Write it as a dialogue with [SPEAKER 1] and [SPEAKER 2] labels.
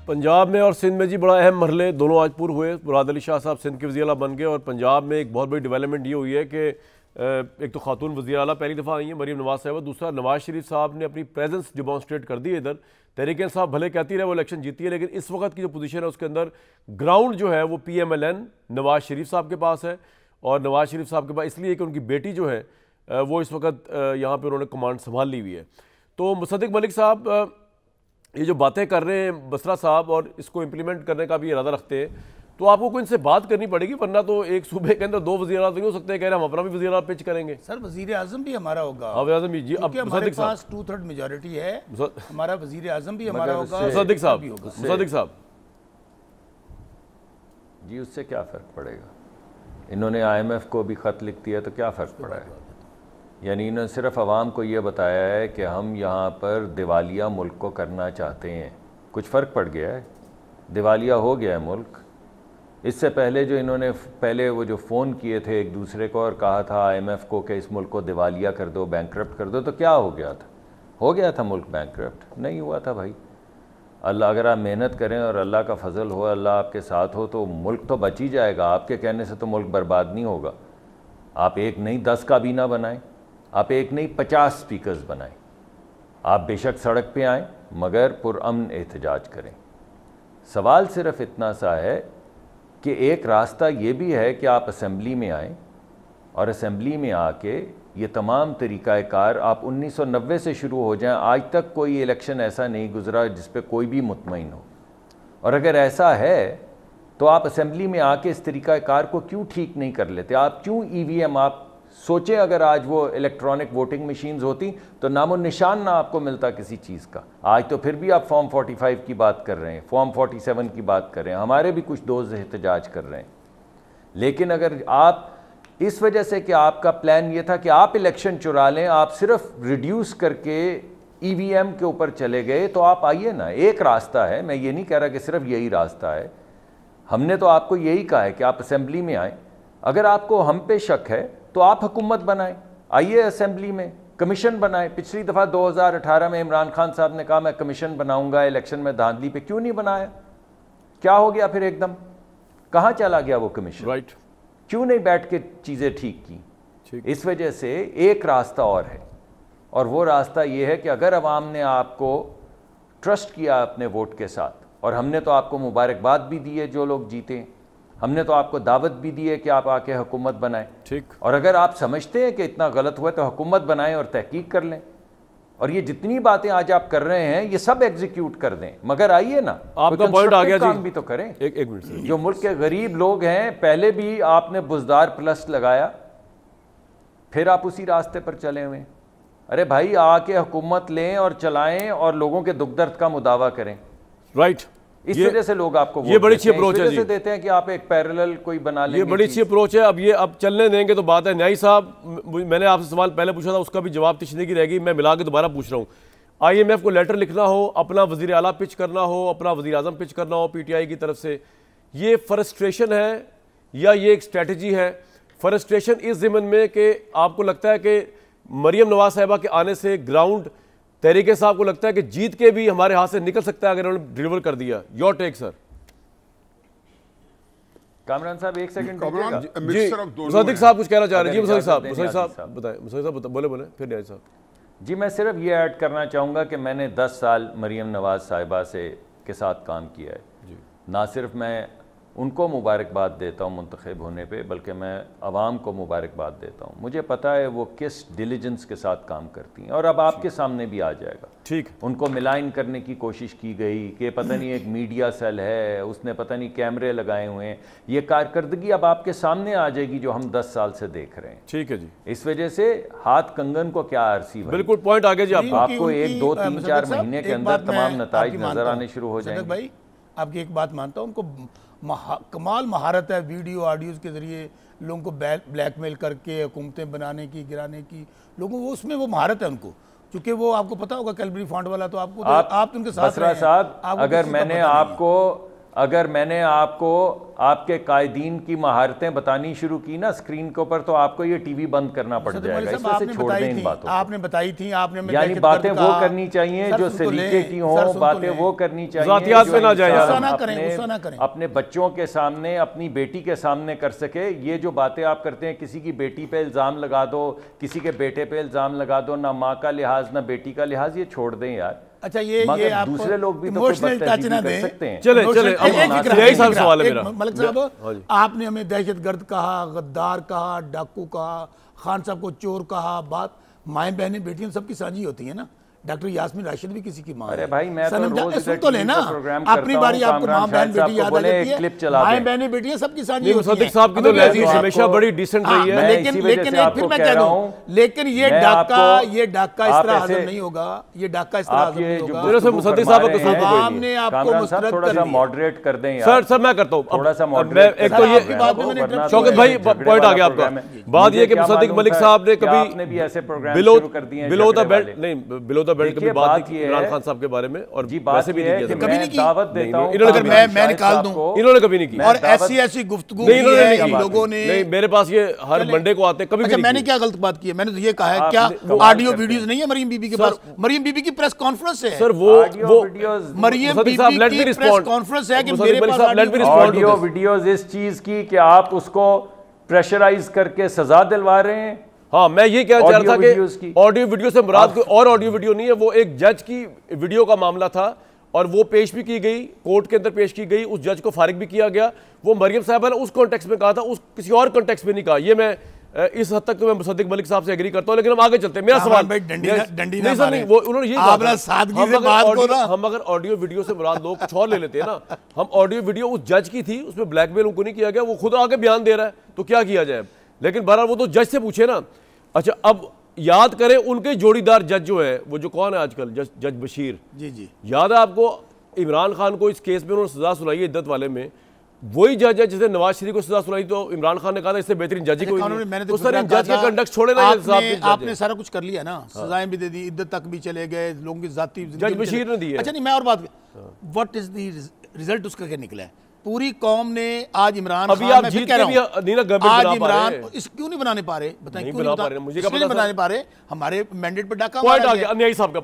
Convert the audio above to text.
[SPEAKER 1] पंजाब में और सिंध में जी बड़ा अहम मरहले दोनों आज पूरे हुए। मुराद अली शाह साहब सिंध के वज़ीर आला बन गए और पंजाब में एक बहुत बड़ी डेवलपमेंट ये हुई है कि एक तो खातून वज़ीर आला पहली दफ़ा आई हैं मरीम नवाज़ साहब, दूसरा नवाज़ शरीफ साहब ने अपनी प्रेजेंस डिमॉन्स्ट्रेट कर दी है इधर। तहरीक इंसाफ भले कहती रहे वो इलेक्शन जीती है, लेकिन इस वक्त की जो पोजीशन है उसके अंदर ग्राउंड जो है वो PMLN नवाज़ शरीफ साहब के पास है। और नवाज़ शरीफ साहब के पास इसलिए कि उनकी बेटी जो है वो इस वक्त यहाँ पर उन्होंने कमांड संभाल ली हुई है। तो मुसद्दिक मलिक साहब ये जो बातें कर रहे हैं बसरा साहब और इसको इम्प्लीमेंट करने का भी इरादा रखते हैं, तो आपको कोई इनसे बात करनी पड़ेगी, वरना तो एक सूबे के अंदर दो वज़ीर आला तो नहीं हो सकते, कह रहे हम अपना भी वज़ीर आला पिच करेंगे।
[SPEAKER 2] सर वज़ीर आज़म भी हमारा होगा,
[SPEAKER 1] आज़म भी जी, अब
[SPEAKER 2] हमारे पास 2/3 मेजॉरिटी है, हमारा वज़ीर आज़म भी हमारा होगा।
[SPEAKER 1] मुसद्दिक साहब
[SPEAKER 3] जी, उससे क्या फ़र्क पड़ेगा? इन्होंने IMF को भी ख़त लिख दिया तो क्या फ़र्क पड़ा है? यानी इन्होंने सिर्फ आवाम को ये बताया है कि हम यहाँ पर दिवालिया मुल्क को करना चाहते हैं। कुछ फ़र्क पड़ गया है? दिवालिया हो गया है मुल्क। इससे पहले जो इन्होंने वो जो फ़ोन किए थे एक दूसरे को और कहा था IMF को कि इस मुल्क को दिवालिया कर दो, बैंकरप्ट कर दो, तो क्या हो गया था? हो गया था मुल्क बैंकरप्ट? नहीं हुआ था भाई। अल्लाह, अगर आप मेहनत करें और अल्लाह का फजल हो, अल्लाह आपके साथ हो, तो मुल्क तो बच ही जाएगा। आपके कहने से तो मुल्क बर्बाद नहीं होगा। आप एक नहीं 10 काबीना बनाएं, आप एक नहीं 50 स्पीकर्स बनाएं। आप बेशक सड़क पे आएँ मगर पुरअमन एहतजाज करें। सवाल सिर्फ इतना सा है कि एक रास्ता ये भी है कि आप असम्बली में आएँ और असम्बली में आके ये तमाम तरीक़ाकार आप 1990 से शुरू हो जाएं। आज तक कोई इलेक्शन ऐसा नहीं गुजरा जिस पे कोई भी मुतमईन हो, और अगर ऐसा है तो आप असम्बली में आके इस तरीक़ाकार को क्यों ठीक नहीं कर लेते? आप क्यों EVM, आप सोचें अगर आज वो इलेक्ट्रॉनिक वोटिंग मशीन्स होती तो नामो निशान ना आपको मिलता किसी चीज़ का। आज तो फिर भी आप फॉर्म 45 की बात कर रहे हैं, फॉर्म 47 की बात कर रहे हैं, हमारे भी कुछ दोस्त एहतजाज कर रहे हैं। लेकिन अगर आप इस वजह से कि आपका प्लान ये था कि आप इलेक्शन चुरा लें, आप सिर्फ रिड्यूस करके EVM के ऊपर चले गए, तो आप आइए ना, एक रास्ता है। मैं ये नहीं कह रहा कि सिर्फ यही रास्ता है। हमने तो आपको यही कहा है कि आप असम्बली में आएँ। अगर आपको हम पे शक है तो आप हुकूमत बनाएं, आइए असेंबली में कमीशन बनाएं। पिछली दफ़ा 2018 में इमरान खान साहब ने कहा मैं कमीशन बनाऊंगा इलेक्शन में धांधली पे, क्यों नहीं बनाया? क्या हो गया फिर? एकदम कहाँ चला गया वो कमीशन?
[SPEAKER 1] राइट,
[SPEAKER 3] क्यों नहीं बैठ के चीज़ें ठीक की? इस वजह से एक रास्ता और है, और वो रास्ता ये है कि अगर अवाम ने आपको ट्रस्ट किया अपने वोट के साथ, और हमने तो आपको मुबारकबाद भी दी है जो लोग जीते, हमने तो आपको दावत भी दी है कि आप आके हुकूमत बनाएं, ठीक, और अगर आप समझते हैं कि इतना गलत हुआ तो हुकूमत बनाएं और तहकीक कर लें, और ये जितनी बातें आज आप कर रहे हैं ये सब एग्जीक्यूट कर दें। मगर आइए ना,
[SPEAKER 1] आपका पॉइंट आ गया जी,
[SPEAKER 3] काम भी तो करें।
[SPEAKER 1] एक मिनट से,
[SPEAKER 3] जो मुल्क के गरीब लोग हैं, पहले भी आपने बुजदार प्लस लगाया, फिर आप उसी रास्ते पर चले हुए। अरे भाई, आके हुकूमत लें और चलाएं और लोगों के दुख दर्द का मुदावा करें।
[SPEAKER 1] राइट,
[SPEAKER 3] इस वजह से लोग आपको
[SPEAKER 1] ये बड़ी अच्छी अप्रोच है जी,
[SPEAKER 3] देते हैं कि आप एक पैरेलल कोई बना लेंगे।
[SPEAKER 1] ये बड़ी अच्छी अप्रोच है। अब ये अब चलने देंगे तो बात है। न्याई साहब, मैंने आपसे सवाल पहले पूछा था, उसका भी जवाब तशनीकी रहेगी, मैं मिला के दोबारा पूछ रहा हूँ। IMF को लेटर लिखना हो, अपना वज़ीर आला पिच करना हो, अपना वज़ीर आज़म पिच करना हो PTI की तरफ से, ये फ्रस्ट्रेशन है या ये एक स्ट्रैटेजी है? फ्रस्ट्रेशन इस ज़िम्न में कि आपको लगता है कि मरीम नवाज साहिबा के आने से ग्राउंड तहरीके साहब को लगता है कि जीत के भी हमारे हाथ से निकल सकता है अगर उन्होंने डिलीवर कर दिया? Your take sir.
[SPEAKER 3] कामरान साहब एक सेकंड
[SPEAKER 1] जी, मुसद्दिक साहब कुछ कहना चाह रहे हैं। जी मुसद्दिक साहब बताएं। मुसद्दिक साहब बोले फिर न्याय साहब।
[SPEAKER 3] जी, मैं सिर्फ ये ऐड करना चाहूँगा कि मैंने 10 साल मरीम नवाज साहिबा के साथ काम किया है जी। ना सिर्फ मैं उनको मुबारकबाद देता हूँ मुंतखब होने पे, बल्कि मैं आवाम को मुबारकबाद देता हूँ। मुझे पता है वो किस डिलीजेंस के साथ काम करती हैं, और अब आपके सामने भी आ जाएगा।
[SPEAKER 1] ठीक, उनको
[SPEAKER 3] मिलाइन करने की कोशिश की गई कि पता नहीं एक मीडिया सेल है, उसने पता नहीं कैमरे लगाए हुए हैं। ये कारकर्दगी अब आपके सामने आ जाएगी जो हम 10 साल से देख रहे हैं।
[SPEAKER 1] ठीक है जी।
[SPEAKER 3] इस वजह से हाथ कंगन को क्या अरसी,
[SPEAKER 1] बिल्कुल पॉइंट आ गया जी।
[SPEAKER 3] आपको 1, 2, 3, 4 महीने के अंदर तमाम नताइज नजर आने शुरू हो जाएंगे।
[SPEAKER 2] भाई, आपकी एक बात मानता हूँ, उनको कमाल महारत है वीडियो ऑडियोज़ के ज़रिए लोगों को ब्लैकमेल करके हुकूमतें बनाने की, गिराने की। लोगों को उसमें वो महारत है उनको, क्योंकि वो आपको पता होगा कैलबरी फंड वाला, तो आप उनके साथ
[SPEAKER 3] बसरा साहब, अगर मैंने आपको अगर मैंने आपको आपके कायदीन की महारतें बतानी शुरू की ना स्क्रीन के ऊपर, तो आपको ये टीवी बंद करना पड़ जाएगा। इस वजह से छोड़ दें इन बातों को।
[SPEAKER 2] आपने बताई थी, आपने हमें
[SPEAKER 3] यानी बातें वो करनी चाहिए जो सलीके की हों, बातें वो करनी चाहिए
[SPEAKER 1] पे ना जाए,
[SPEAKER 3] अपने बच्चों के सामने, अपनी बेटी के सामने कर सके। ये जो बातें आप करते हैं, किसी की बेटी पे इल्ज़ाम लगा दो, किसी के बेटे पे इल्ज़ाम लगा दो, ना माँ का लिहाज ना बेटी का लिहाज, ये छोड़ दें यार।
[SPEAKER 2] अच्छा, ये आप
[SPEAKER 3] दूसरे लोग भी तो कर सकते हैं।
[SPEAKER 1] चले यही सवाल है मेरा।
[SPEAKER 2] मलिक साहब, आपने हमें दहशतगर्द कहा, गद्दार कहा, डाकू कहा, खान साहब को चोर कहा। बात माएँ बहनें बेटियां सबकी साझी होती है ना। डॉक्टर यास्मीन राशिद भी किसी की माँ।
[SPEAKER 3] अरे भाई, मैं तो रोज
[SPEAKER 2] सुन तो लेना, अपनी बारी आपको माँ बहन बेटी याद आ जाती है। माएँ बहनें बेटियां सबकी साझी होती हैं।
[SPEAKER 1] मुसद्दिक साहब की तो लहज़ी हमेशा बड़ी डिसेंट रही है।
[SPEAKER 2] लेकिन फिर मैं कह दूं, लेकिन ये डाका इस तरह हजम नहीं होगा, ये डाका इस तरह हजम नहीं होगा।
[SPEAKER 1] मुसद्दिक साहब
[SPEAKER 2] हमने आपको मुस्तरद
[SPEAKER 3] थोड़ा सा मॉडरेट कर दें यार।
[SPEAKER 1] सर मैं करता हूँ
[SPEAKER 3] थोड़ा सा मॉडरेट।
[SPEAKER 1] एक तो ये शौकत भाई पॉइंट आ गया आपका। बात ये कि मुसद्दिक मलिक साहब ने कभी
[SPEAKER 3] ऐसे प्रोग्राम शुरू कर दिए हैं
[SPEAKER 1] बिलो द बेल्ट नहीं, बिलो द बेल्ट कभी बात इमरान खान साहब के बारे में, और
[SPEAKER 3] जी वैसे भी नहीं किया।
[SPEAKER 2] कभी नहीं की।
[SPEAKER 3] दावत देता हूं,
[SPEAKER 2] मैं निकाल दूं,
[SPEAKER 1] इन्होंने कभी नहीं की।
[SPEAKER 2] और ऐसी गुफ्तगू की है इन लोगों ने।
[SPEAKER 1] नहीं, मेरे पास ये हर मंडे को आते, कभी
[SPEAKER 2] अच्छा, मैंने क्या गलत बात की है? मैंने तो ये कहा है, क्या ऑडियो वीडियोस नहीं है मरियम बीबी के पास? मरियम बीबी की प्रेस कॉन्फ्रेंस है
[SPEAKER 1] सर, वो
[SPEAKER 2] मरियम बीबी की प्रेस कॉन्फ्रेंस है कि मेरे पास
[SPEAKER 3] ऑडियो वीडियोस इस चीज की कि आप उसको प्रेशराइज करके सजा दिलवा रहे हैं।
[SPEAKER 1] हाँ, मैं ये क्या चाह रहा था कि ऑडियो वीडियो से मुराद कोई और ऑडियो वीडियो नहीं है, वो एक जज की वीडियो का मामला था और वो पेश भी की गई, कोर्ट के अंदर पेश की गई, उस जज को फारिग भी किया गया। वो मरियम साहबा ने उस कॉन्टेक्स्ट में कहा था, उस किसी और कॉन्टेक्स्ट में नहीं कहा। ये मैं इस हद तक तो मैं मुसद्दिक मलिक साहब से एग्री करता हूं, लेकिन हम आगे चलते हैं। मेरा सवाल
[SPEAKER 2] नहीं
[SPEAKER 1] सर, नहीं, वो उन्होंने ये कहा, हम अगर ऑडियो वीडियो से मुराद लोग कुछ और ले लेते हैं ना। हम ऑडियो वीडियो उस जज की थी, उसमें ब्लैकमेल उनको नहीं किया गया, वो खुद आके बयान दे रहा है, तो क्या किया जाए? लेकिन बहरहाल वो तो जज से पूछे ना। अच्छा, अब याद करें उनके जोड़ीदार जज जो है, वो जो कौन है आजकल, जज बशीर जी, याद है आपको? इमरान खान को इस केस में उन्होंने सजा सुनाई है इद्दत वाले में। वही जज है जिसने नवाज शरीफ को सजा सुनाई, तो इमरान खान ने कहा था इससे बेहतरीन जज ही कोई नहीं। तो सर, इन जज के कंडक्ट छोड़े ना,
[SPEAKER 2] आपने सारा कुछ कर लिया ना, सजाएं भी दे दी, इद्दत तक भी चले गए, लोगों की जाती
[SPEAKER 1] जज बशीर ने दी है।
[SPEAKER 2] अच्छा, नहीं, मैं और बात, व्हाट इज द रिजल्ट उसका क्या निकला है? पूरी कौम ने आज इमरान खान,
[SPEAKER 1] अभी आप जीत के भी
[SPEAKER 2] आज इमरान इस क्यों नहीं बनाने पा रहे? बताएं क्यों नहीं बनाने पा रहे? हमारे मैंडेट पर डाका
[SPEAKER 1] पॉइंट आ गया। अन्यायी साहब का